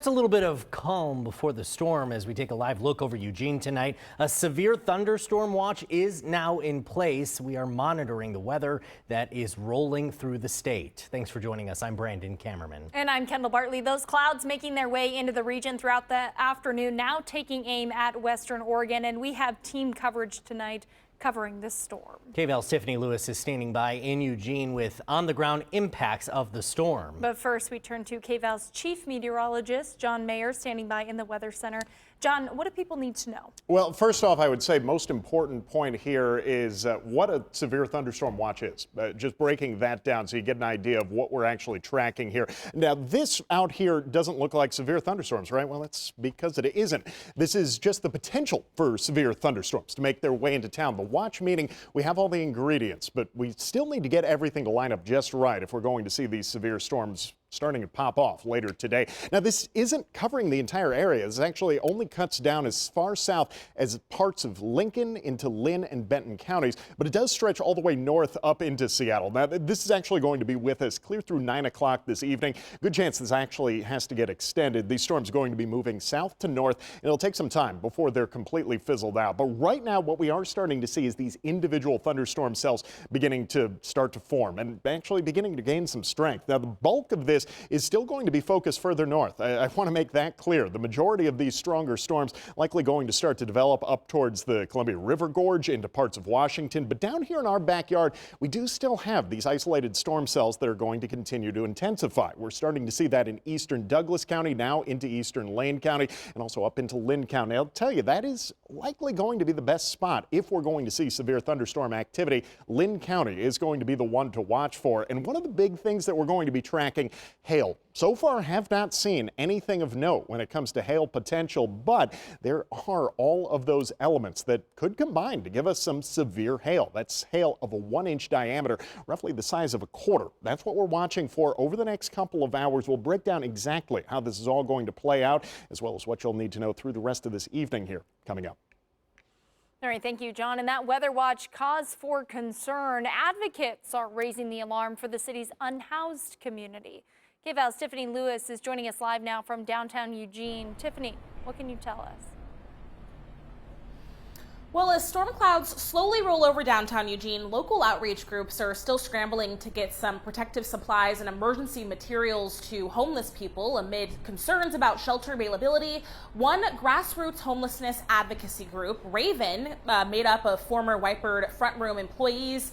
It's a little bit of calm before the storm as we take a live look over Eugene tonight. A severe thunderstorm watch is now in place. We are monitoring the weather that is rolling through the state. Thanks for joining us. I'm Brandon Cameraman. And I'm Kendall Bartley. Those clouds making their way into the region throughout the afternoon, now taking aim at Western Oregon. And we have team coverage tonight covering this storm. KVAL's Tiffany Lewis is standing by in Eugene with on-the-ground impacts of the storm. But first, we turn to KVAL's chief meteorologist, John Mayer, standing by in the Weather Center. John, what do people need to know? Well, first off, I would say most important point here is what a severe thunderstorm watch is. Just breaking that down so you get an idea of what we're actually tracking here. Now, this out here doesn't look like severe thunderstorms, right? Well, that's because it isn't. This is just the potential for severe thunderstorms to make their way into town. The watch meaning we have all the ingredients, but we still need to get everything to line up just right if we're going to see these severe storms starting to pop off later today. Now, this isn't covering the entire area. This actually only cuts down as far south as parts of Lincoln into Linn and Benton counties, but it does stretch all the way north up into Seattle. Now, this is actually going to be with us clear through 9 o'clock this evening. Good chance this actually has to get extended. These storms are going to be moving south to north, and it'll take some time before they're completely fizzled out. But right now, what we are starting to see is these individual thunderstorm cells beginning to start to form and actually beginning to gain some strength. Now, the bulk of this is still going to be focused further north. I want to make that clear. The majority of these stronger storms likely going to start to develop up towards the Columbia River Gorge into parts of Washington. But down here in our backyard, we do still have these isolated storm cells that are going to continue to intensify. We're starting to see that in eastern Douglas County, now into eastern Lane County, and also up into Linn County. I'll tell you, that is likely going to be the best spot if we're going to see severe thunderstorm activity. Linn County is going to be the one to watch for. And one of the big things that we're going to be tracking, hail. So far, have not seen anything of note when it comes to hail potential, but there are all of those elements that could combine to give us some severe hail. That's hail of a 1-inch diameter, roughly the size of a quarter. That's what we're watching for over the next couple of hours. We'll break down exactly how this is all going to play out, as well as what you'll need to know through the rest of this evening here coming up. All right, thank you, John. And that weather watch, cause for concern. Advocates are raising the alarm for the city's unhoused community. KVAL's Tiffany Lewis is joining us live now from downtown Eugene. Tiffany, what can you tell us? Well, as storm clouds slowly roll over downtown Eugene, local outreach groups are still scrambling to get some protective supplies and emergency materials to homeless people amid concerns about shelter availability. One grassroots homelessness advocacy group, Raven, made up of former Whitebird front room employees,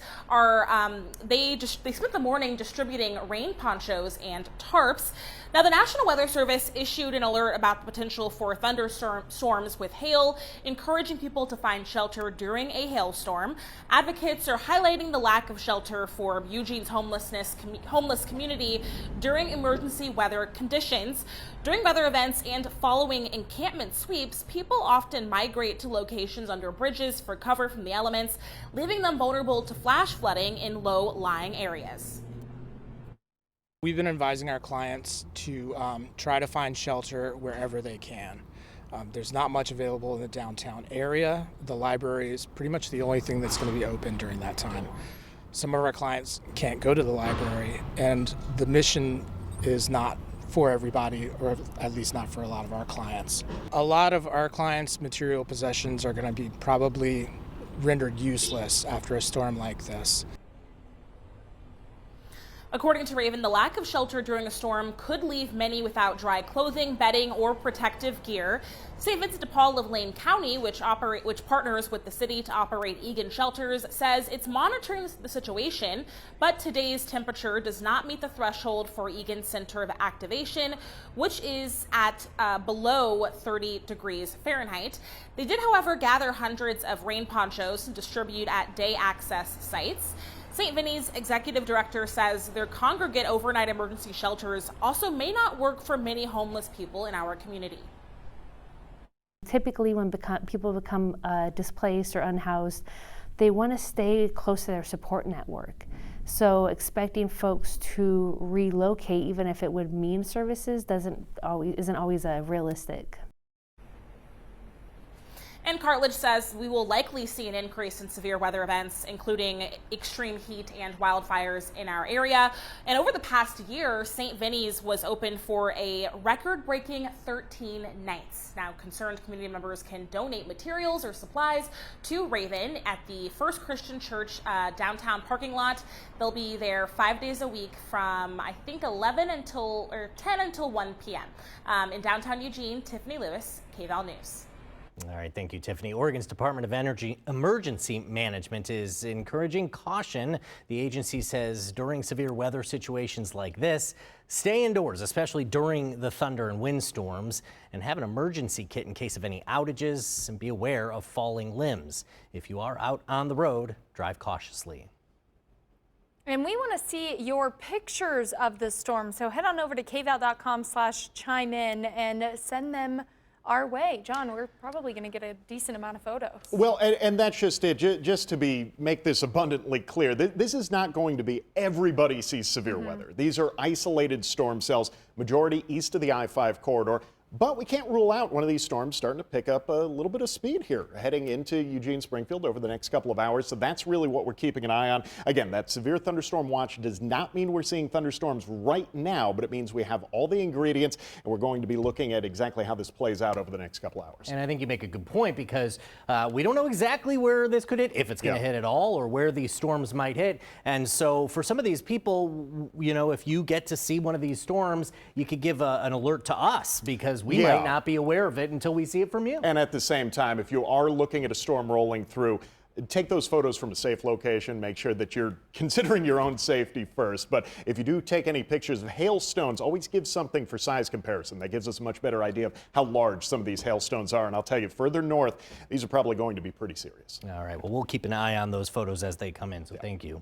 they spent the morning distributing rain ponchos and tarps. Now, the National Weather Service issued an alert about the potential for thunderstorms with hail, encouraging people to find shelter during a hailstorm. Advocates are highlighting the lack of shelter for Eugene's homeless community during emergency weather conditions. During weather events and following encampment sweeps, people often migrate to locations under bridges for cover from the elements, leaving them vulnerable to flash flooding in low-lying areas. We've been advising our clients to try to find shelter wherever they can. There's not much available in the downtown area. The library is pretty much the only thing that's going to be open during that time. Some of our clients can't go to the library, and the mission is not for everybody, or at least not for a lot of our clients. A lot of our clients' material possessions are going to be probably rendered useless after a storm like this. According to Raven, the lack of shelter during a storm could leave many without dry clothing, bedding, or protective gear. St. Vincent de Paul of Lane County, which partners with the city to operate Egan shelters, says it's monitoring the situation, but today's temperature does not meet the threshold for Egan's center of activation, which is at below 30 degrees Fahrenheit. They did, however, gather hundreds of rain ponchos to distribute at day access sites. St. Vinny's executive director says their congregate overnight emergency shelters also may not work for many homeless people in our community. Typically, when people become displaced or unhoused, they want to stay close to their support network. So expecting folks to relocate, even if it would mean services, isn't always realistic. And Cartledge says we will likely see an increase in severe weather events, including extreme heat and wildfires in our area. And over the past year, St. Vinny's was open for a record-breaking 13 nights. Now, concerned community members can donate materials or supplies to Raven at the First Christian Church downtown parking lot. They'll be there 5 days a week from, I think, 10 until 1 p.m. In downtown Eugene, Tiffany Lewis, KVAL News. All right, thank you, Tiffany. Oregon's Department of Energy Emergency Management is encouraging caution. The agency says during severe weather situations like this, stay indoors, especially during the thunder and wind storms, and have an emergency kit in case of any outages, and be aware of falling limbs. If you are out on the road, drive cautiously. And we want to see your pictures of the storm, so head on over to kval.com/chime in and send them our way. John, we're probably going to get a decent amount of photos. Well, and that's just it. Just to make this abundantly clear, this is not going to be everybody sees severe weather. These are isolated storm cells, majority east of the I-5 corridor. But we can't rule out one of these storms starting to pick up a little bit of speed here, heading into Eugene, Springfield over the next couple of hours. So that's really what we're keeping an eye on. Again, that severe thunderstorm watch does not mean we're seeing thunderstorms right now, but it means we have all the ingredients, and we're going to be looking at exactly how this plays out over the next couple hours. And I think you make a good point, because we don't know exactly where this could hit, if it's going to hit at all, or where these storms might hit. And so for some of these people, you know, if you get to see one of these storms, you could give an alert to us, because we might not be aware of it until we see it from you. And at the same time, if you are looking at a storm rolling through, take those photos from a safe location. Make sure that you're considering your own safety first. But if you do take any pictures of hailstones, always give something for size comparison. That gives us a much better idea of how large some of these hailstones are. And I'll tell you, further north, these are probably going to be pretty serious. All right, well, we'll keep an eye on those photos as they come in, so thank you.